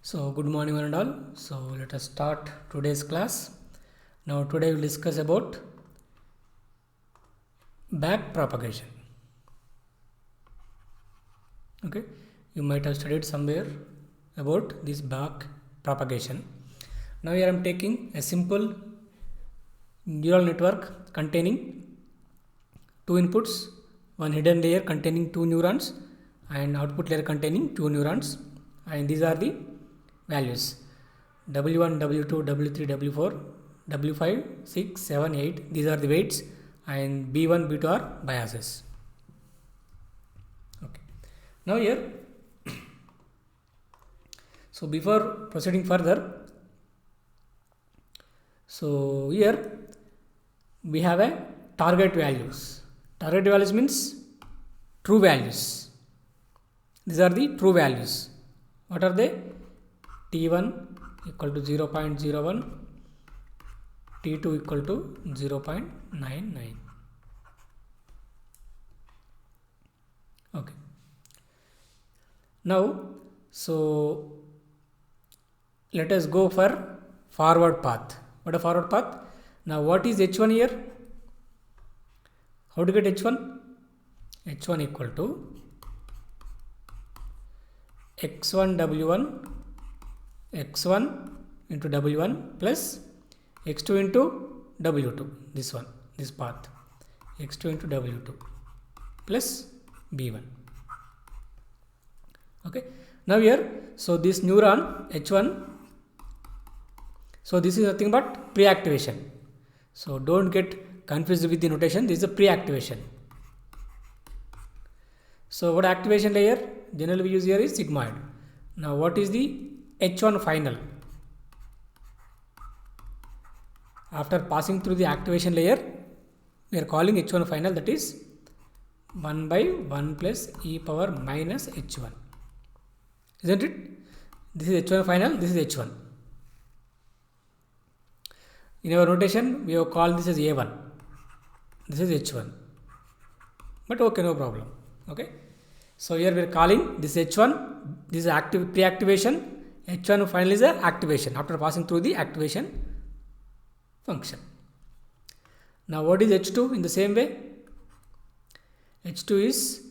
So good morning one and all. So let us start today's class. Now today we will discuss about back propagation. Okay, you might have studied somewhere about this back propagation. Now here I am taking a simple neural network containing two inputs, one hidden layer containing two neurons and output layer containing two neurons, and these are the values W1, W2, W3, W4, W5, 6, 7, 8. These are the weights, and B1, B2 are biases. Okay. Now here, so before proceeding further, so here we have a target values. Target values means true values. These are the true values. What are they? T1 equal to 0.01, T2 equal to 0.99. Okay. Now, so let us go for forward path. What a forward path? Now, what is H1 here? How to get H1? H1 equal to X1 W1 X1 into W1 plus X2 into W2, this one, this path, X2 into W2 plus B1. Okay. Now here, so this neuron H1, so this is nothing but pre-activation. So don't get confused with the notation, this is a pre-activation. So what activation layer generally we use here is sigmoid. Now what is the H1 final? After passing through the activation layer, we are calling H1 final, that is 1 by 1 plus e power minus H1. Isn't it? This is H1 final, this is H1. In our notation, we have called this as A1. This is H1. But okay, no problem. Okay. So here we are calling this H1, this is active pre-activation. H1 final is a activation after passing through the activation function. Now what is H2 in the same way? H2 is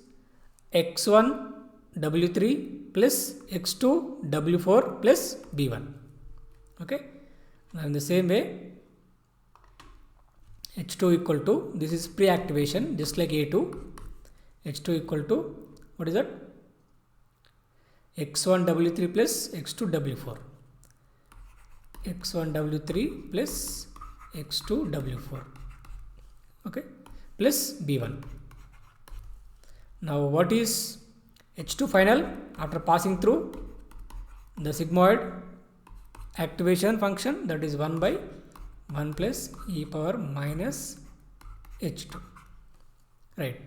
X1 W3 plus X2 W4 plus B1. Okay. Now in the same way, H2 equal to, this is pre-activation just like A2. H2 equal to, what is that? X1 W3 plus X2 W4. X1 W3 plus X2 W4. Okay. Plus B1. Now what is H2 final? After passing through the sigmoid activation function, that is 1 by 1 plus e power minus H2. Right.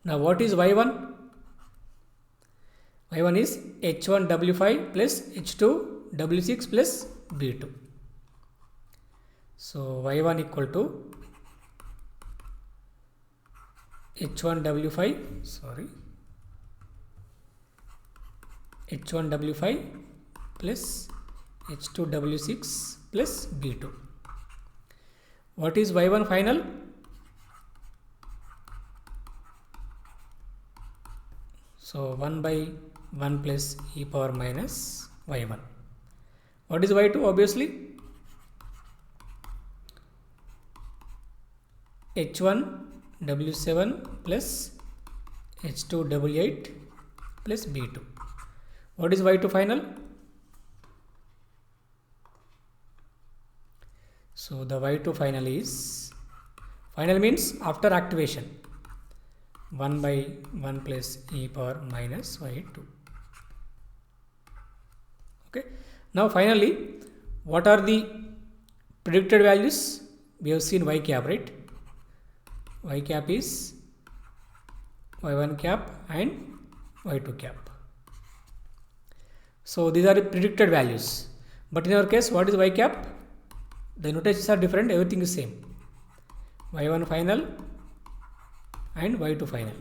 Now what is Y1? Y1 is H1 W5 plus H2 W6 plus B2. So Y1 equal to H1 W5, H1 W5 plus H2 W6 plus B2. What is Y1 final? So 1 by 1 plus e power minus Y1. What is Y2? Obviously H1 W7 plus H2 W8 plus B2. What is Y2 final? So the Y2 final is, final means after activation, 1 by 1 plus e power minus Y2. Okay. Now finally, what are the predicted values? We have seen Y cap, right? Y cap is Y1 cap and Y2 cap. So these are the predicted values. But in our case, what is Y cap? The notations are different, everything is same. Y1 final and Y2 final.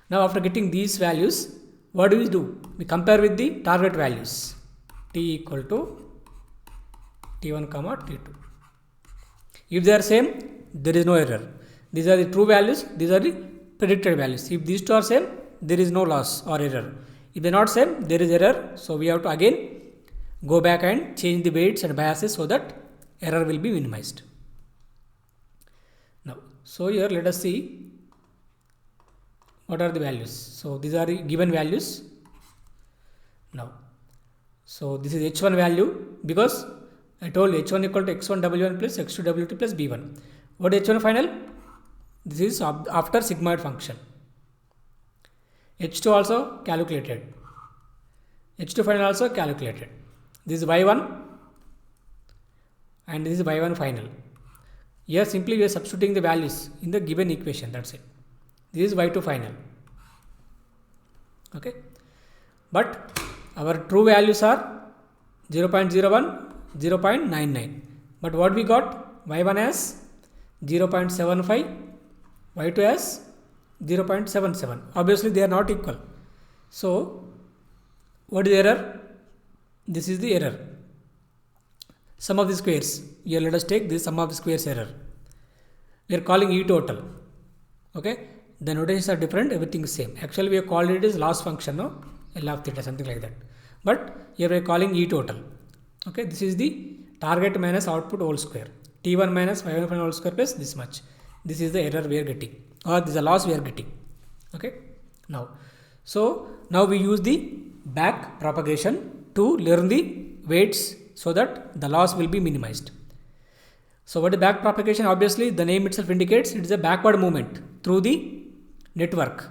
Now after getting these values, what do? We compare with the target values. T equal to T1 comma T2. If they are same, there is no error. These are the true values, these are the predicted values. If these two are same, there is no loss or error. If they are not same, there is error. So we have to again go back and change the weights and biases so that error will be minimized. Now, so here let us see what are the values. So these are the given values. Now, so this is h1 value, because I told you h1 equal to x1 w1 plus x2 w2 plus b1. What is h1 final? This is after sigmoid function. h2 also calculated. h2 final also calculated. This is y1 and this is y1 final. Here simply we are substituting the values in the given equation, that's it. This is y2 final. Okay. But our true values are 0.01, 0.99. But what we got? Y1 as 0.75, y2 as 0.77. Obviously they are not equal. So what is the error? This is the error. Sum of the squares. Here let us take this sum of the squares error. We are calling E total. Okay. The notations are different, everything is same. Actually we have called it as loss function, no? L of theta, something like that. But here we are calling E total. Okay. This is the target minus output whole square. T1 minus y1 final whole square plus this much. This is the error we are getting, or this is the loss we are getting. Okay. Now, so now we use the back propagation to learn the weights so that the loss will be minimized. So what is back propagation? Obviously the name itself indicates it is a backward movement through the network.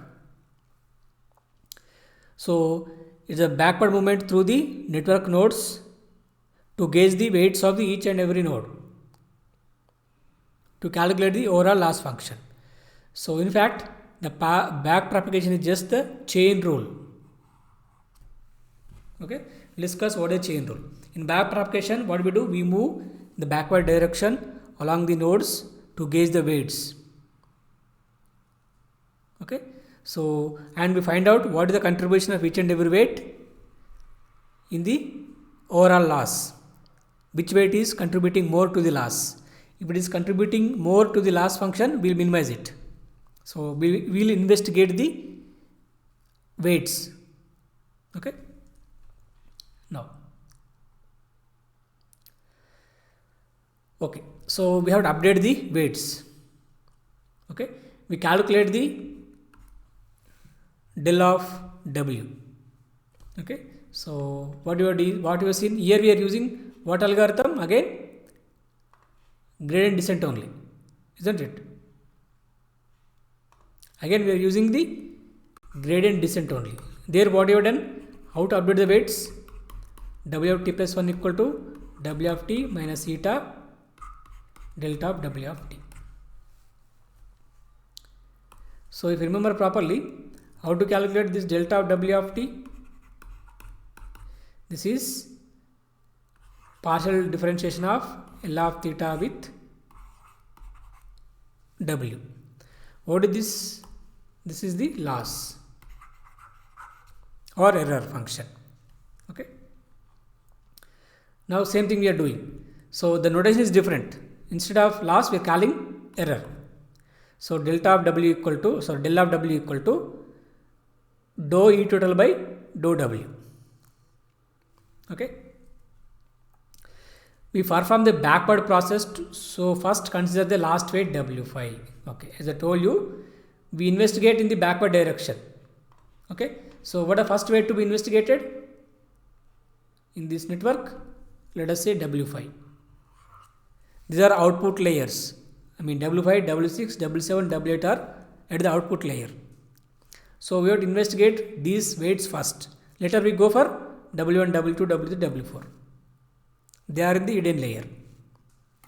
So it is a backward movement through the network nodes to gauge the weights of the each and every node to calculate the overall loss function. So in fact the back propagation is just the chain rule. Okay, discuss what is chain rule. In back propagation, what we do? We move the backward direction along the nodes to gauge the weights. Okay, so and we find out what is the contribution of each and every weight in the overall loss. Which weight is contributing more to the loss? If it is contributing more to the loss function, we will minimize it. So we will investigate the weights. Okay. Now, okay, so we have to update the weights. Okay, we calculate the del of W. Okay, so what you have seen here, we are using what algorithm again? Gradient descent only, isn't it? Again we are using the gradient descent only. There what you have done? How to update the weights? W of t plus 1 equal to W of t minus eta delta of W of t. So if you remember properly, how to calculate this delta of W of t? This is partial differentiation of L of theta with W. What is this? This is the loss or error function. Okay. Now same thing we are doing. So the notation is different. Instead of loss, we are calling error. So delta of W equal to, so del of W equal to dou E total by dou W. Okay. We perform the backward process. So first consider the last weight W5. Okay. As I told you, we investigate in the backward direction. Okay. So what are first weight to be investigated in this network? Let us say W5. These are output layers. I mean W5, W6, W7, W8 are at the output layer. So we have to investigate these weights first. Later we go for W1, W2, W3, W4. They are in the hidden layer.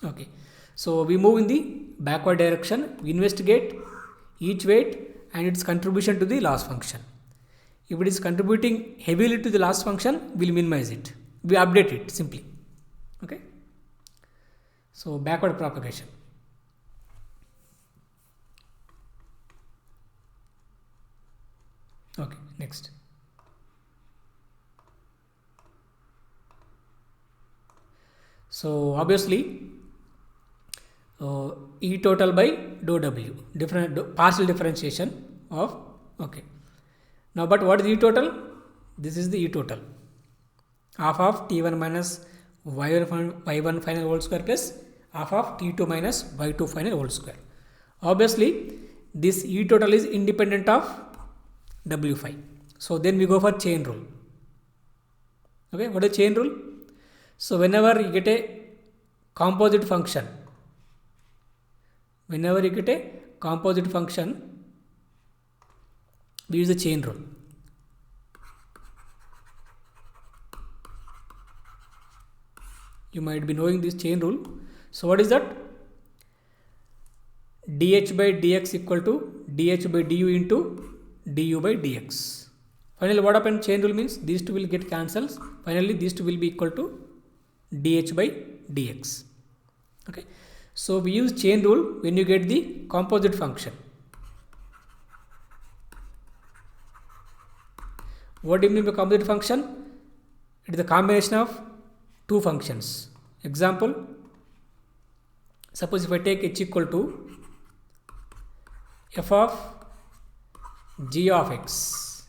Okay. So we move in the backward direction. We investigate each weight and its contribution to the loss function. If it is contributing heavily to the loss function, we will minimize it. We update it simply. Okay. So backward propagation. Okay, next. So obviously E total by dou W, partial differentiation of, okay. Now, but what is E total? This is the E total. Half of T1 minus Y1 final whole square plus half of T2 minus Y2 final whole square. Obviously, this E total is independent of W phi. So then we go for chain rule. Okay, what is chain rule? So whenever you get a composite function, we use the chain rule. You might be knowing this chain rule. So what is that? dH by dx equal to dH by du into du by dx. Finally, what happened? Chain rule means these two will get cancels. Finally, these two will be equal to dH by dx. Okay. So we use chain rule when you get the composite function. What do you mean by composite function? It is the combination of two functions. Example, suppose if I take h equal to f of g of x.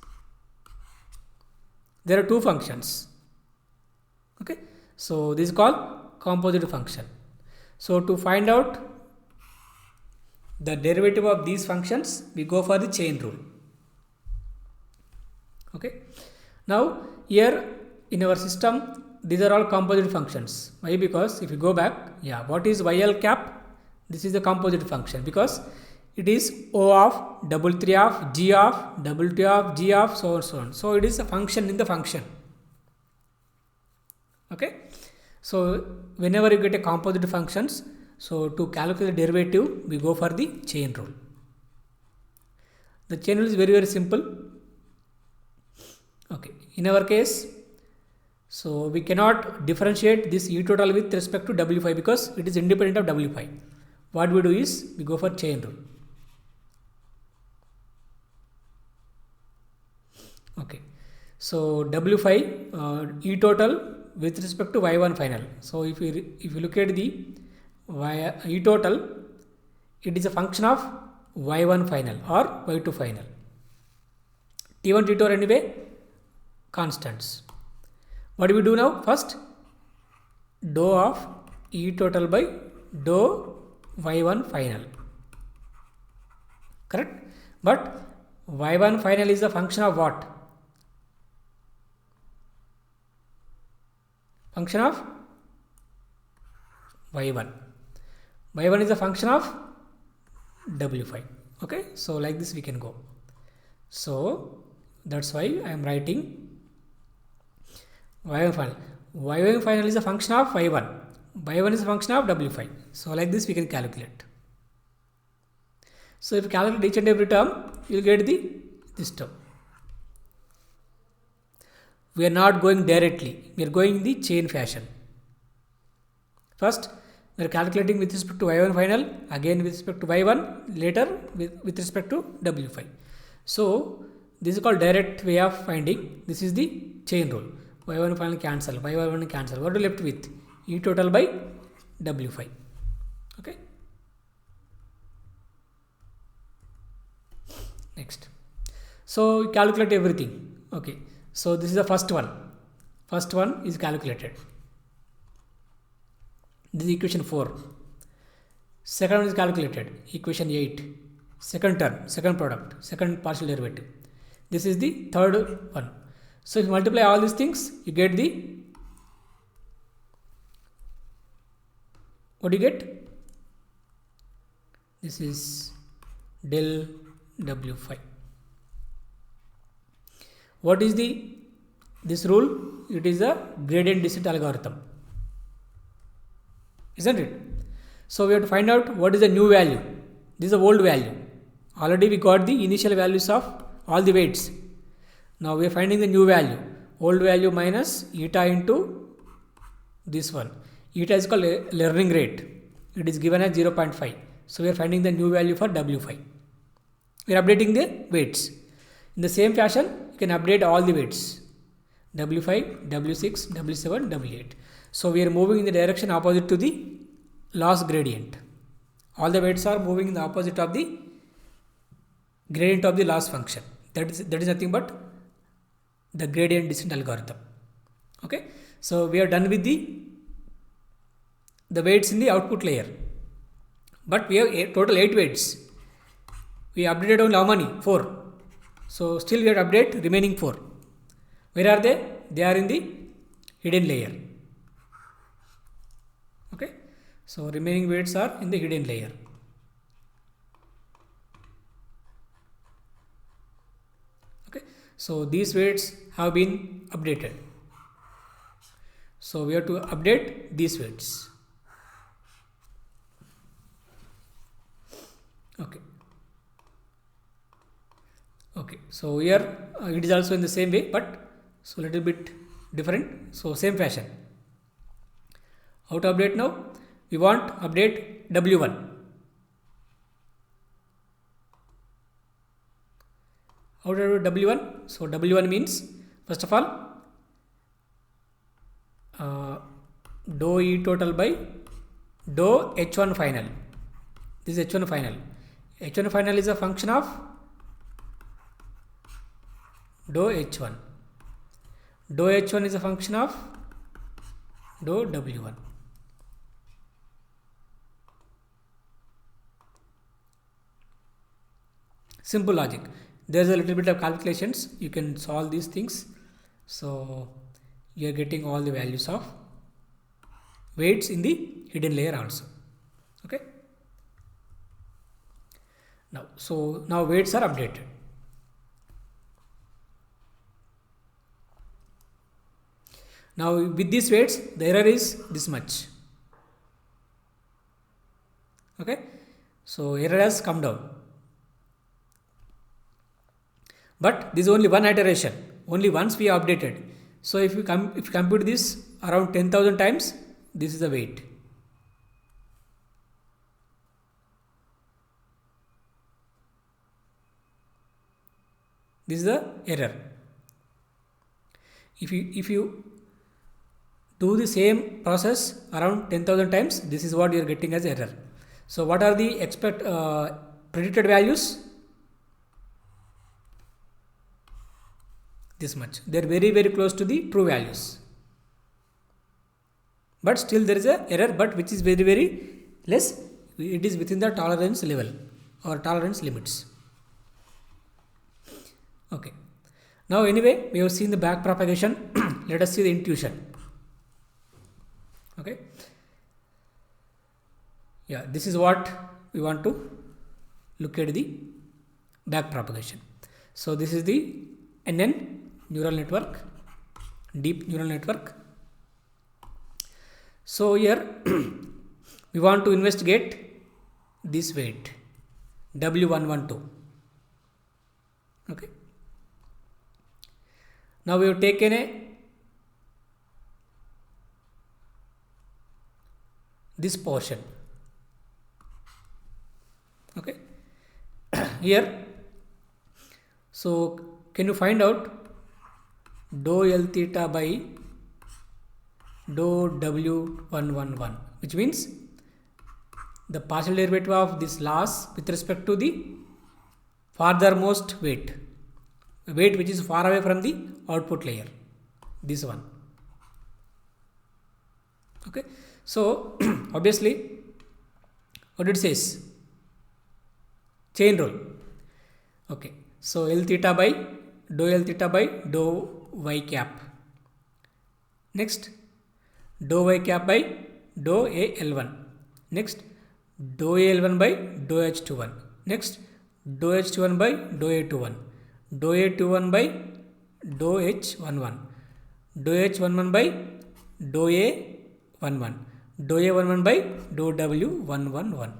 There are two functions. Okay. So this is called composite function. So to find out the derivative of these functions, we go for the chain rule. Okay. Now here in our system, these are all composite functions. Why? Because if you go back, what is YL cap? This is the composite function because it is O of double 3 of G of double 2 of G of so on so on. So it is a function in the function. Okay. So whenever you get a composite functions, so to calculate the derivative, we go for the chain rule. The chain rule is very, very simple. Okay. In our case, so we cannot differentiate this E total with respect to W phi because it is independent of W phi. What we do is we go for chain rule. Okay. So W phi E total with respect to Y1 final. So if you look at the E total, it is a function of Y1 final or Y2 final. T1, T2 are anyway constants. What do we do now? First, dou of E total by dou Y1 final. Correct? But Y1 final is a function of what? Function of Y1. Y1 is a function of W phi. Okay. So like this we can go. So that's why I am writing Y1 final. Y1 final is a function of Y1. Y1 is a function of W phi. So like this we can calculate. So if you calculate each and every term, you will get this term. We are not going directly. We are going in the chain fashion. First, we are calculating with respect to Y1 final, again with respect to Y1, later with respect to W phi. So this is called direct way of finding. This is the chain rule. Y1 final cancel, Y1 cancel. What are you left with? E total by W phi. Okay. Next. So calculate everything. Okay. So this is the first one. First one is calculated. This is equation 4. Second one is calculated. Equation 8. Second term, second product, second partial derivative. This is the third one. So if you multiply all these things, you get the, what do you get? This is del W phi. What is this rule? It is a gradient descent algorithm, isn't it? So we have to find out what is the new value. This is the old value. Already we got the initial values of all the weights. Now we are finding the new value. Old value minus eta into this one. Eta is called learning rate. It is given as 0.5. So we are finding the new value for W phi. We are updating the weights. In the same fashion, you can update all the weights W5, W6, W7, W8. So we are moving in the direction opposite to the loss gradient. All the weights are moving in the opposite of the gradient of the loss function. That is nothing but the gradient descent algorithm. Okay. So we are done with the weights in the output layer. But we have total 8 weights. We updated only how many? 4. So still we have to update remaining 4. Where are they? They are in the hidden layer. Okay. So remaining weights are in the hidden layer. Okay. So these weights have been updated. So we have to update these weights. Okay. Okay. So here it is also in the same way, but so little bit different. So same fashion. How to update now? We want update W1. How to do W1? So W1 means, first of all, dou E total by dou H1 final. This is H1 final. H1 final is a function of dou H1. Dou H1 is a function of dou W1. Simple logic. There is a little bit of calculations. You can solve these things. So you are getting all the values of weights in the hidden layer also. Okay. Now weights are updated. Now with these weights, the error is this much. Okay. So error has come down. But this is only one iteration. Only once we updated. So if you compute this around 10,000 times, this is the weight. This is the error. If you do the same process around 10,000 times, this is what you are getting as error. So what are the predicted values? This much. They are very, very close to the true values. But still there is a error, but which is very, very less. It is within the tolerance level or tolerance limits. Okay. Now anyway, we have seen the back propagation. Let us see the intuition. Okay. Yeah, this is what we want to look at the back propagation. So this is the NN neural network, deep neural network. So here we want to investigate this weight W112. Okay. Now we have taken this portion. Okay. Here, so can you find out dou L theta by dou W111, which means the partial derivative of this loss with respect to the farthermost weight which is far away from the output layer, this one. Okay. So obviously what it says, chain rule. Okay. So L theta by dou y cap. Next dou y cap by dou a L1. Next dou a L1 by dou H21. Next dou H21 by dou A21. Dou A21 by dou H11. Dou H11 by dou A11. Dou A11 by dou W111.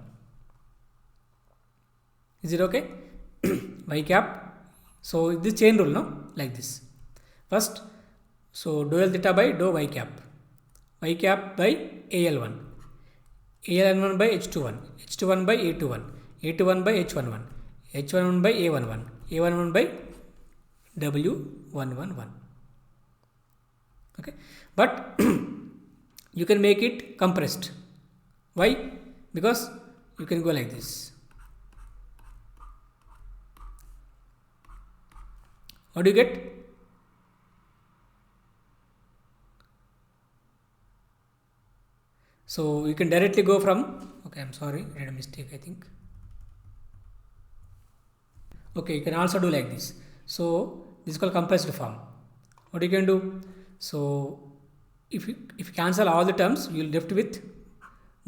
Is it okay? Y cap. So this chain rule, no? Like this. First, so dou L theta by dou y cap. Y cap by AL1. AL1 by H21. H21 by A21. A21 by H11. H11 by A11. A11 by W111. Okay, but you can make it compressed. Why? Because you can go like this. What do you get? So you can directly go from, okay, I'm sorry, I made a mistake, I think. Okay, you can also do like this. So this is called compressed form. What you can do? So if you cancel all the terms, you will left with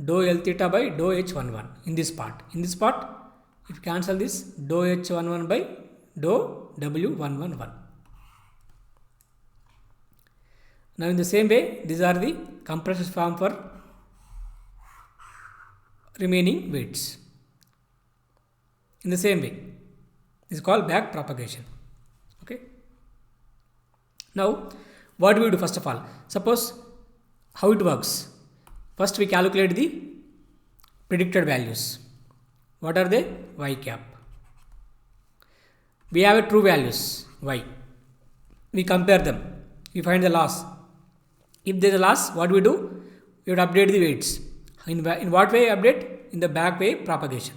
dou L theta by dou H11 in this part. In this part, if you cancel this, dou H11 by dou W111. Now in the same way, these are the compressed form for remaining weights. In the same way, this is called back propagation. Okay. Now, what do we do first of all? Suppose how it works. First, we calculate the predicted values. What are they? Y cap. We have a true values y. We compare them. We find the loss. If there is a loss, what we do? We would update the weights. In what way update? In the back way propagation.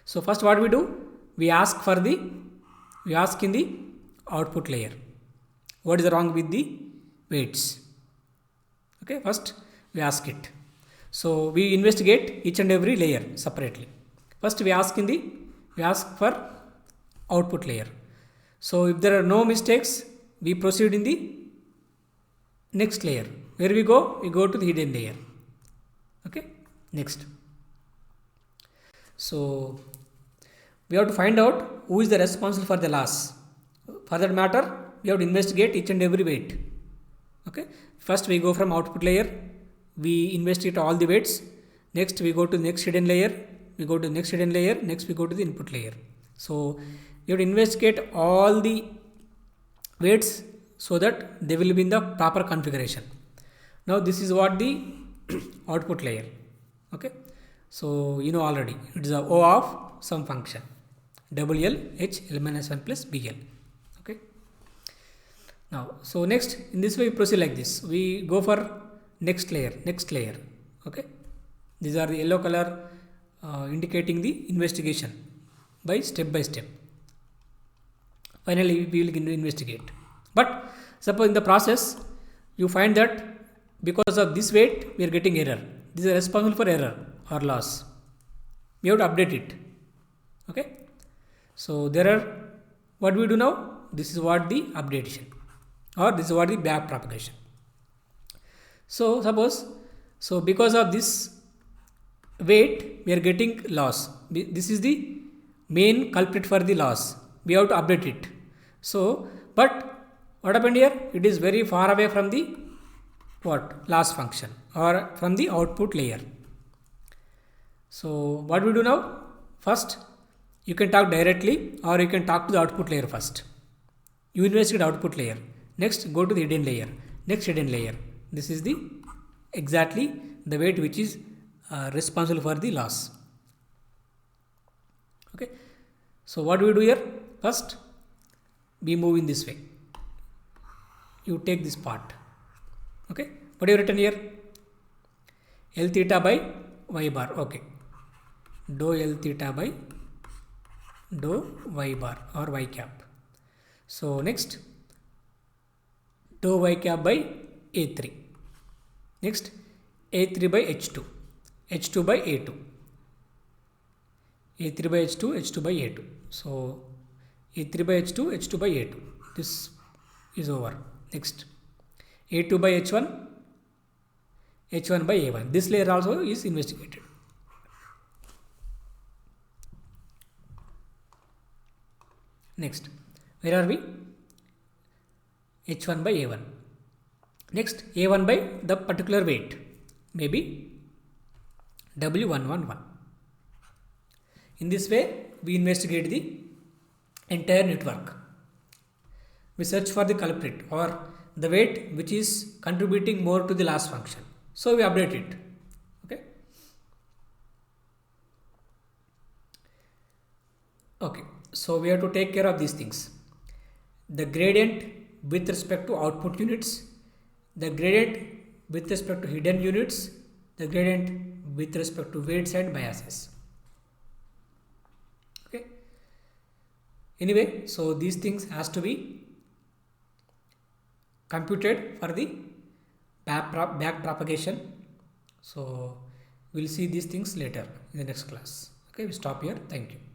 So first what we do? We ask in the output layer. What is wrong with the weights? Okay, first we ask it. So we investigate each and every layer separately. First we ask for output layer. So if there are no mistakes, we proceed in the next layer. Where we go? We go to the hidden layer. Okay, next. So we have to find out who is the responsible for the loss. For that matter, we have to investigate each and every weight. Okay, first we go from output layer, we investigate all the weights. Next we go to the next hidden layer, next we go to the input layer. So you have to investigate all the weights so that they will be in the proper configuration. Now this is what the output layer. Okay, so you know already it is a O of some function WL H L minus 1 plus BL. Okay. Now so next in this way we proceed like this. We go for next layer. Okay, these are the yellow color indicating the investigation by step. Finally we will investigate. But suppose in the process you find that because of this weight we are getting error. This is responsible for error or loss. We have to update it. Okay. So there are, what we do now? This is what the updation, or this is what the back propagation. So suppose, because of this weight we are getting loss. This is the main culprit for the loss. We have to update it. So, but what happened here? It is very far away from the loss function or from the output layer. So what we do now? First, you can talk directly or you can talk to the output layer first. You investigate output layer. Next, go to the hidden layer. Next hidden layer. This is the exactly the weight which is responsible for the loss. Okay. So what do we do here? First, we move in this way. You take this part. Okay. What have you written here? L theta by y bar. Okay. Dou L theta by dou y bar or y cap. So next, dou y cap by A3. Next, A3 by H2. H2 by A2. A3 by H2, H2 by A2. So A3 by H2, H2 by A2. This is over. Next, A2 by H1, H1 by A1. This layer also is investigated. Next, where are we? H1 by A1. Next, A1 by the particular weight, maybe W111. In this way, we investigate the entire network. We search for the culprit or the weight which is contributing more to the loss function. So we update it. Okay. Okay. So we have to take care of these things. the gradient with respect to output units, the gradient with respect to hidden units, the gradient with respect to weights and biases. Okay. Anyway, so these things has to be computed for the back propagation. So we'll see these things later in the next class. Okay, we stop here. Thank you.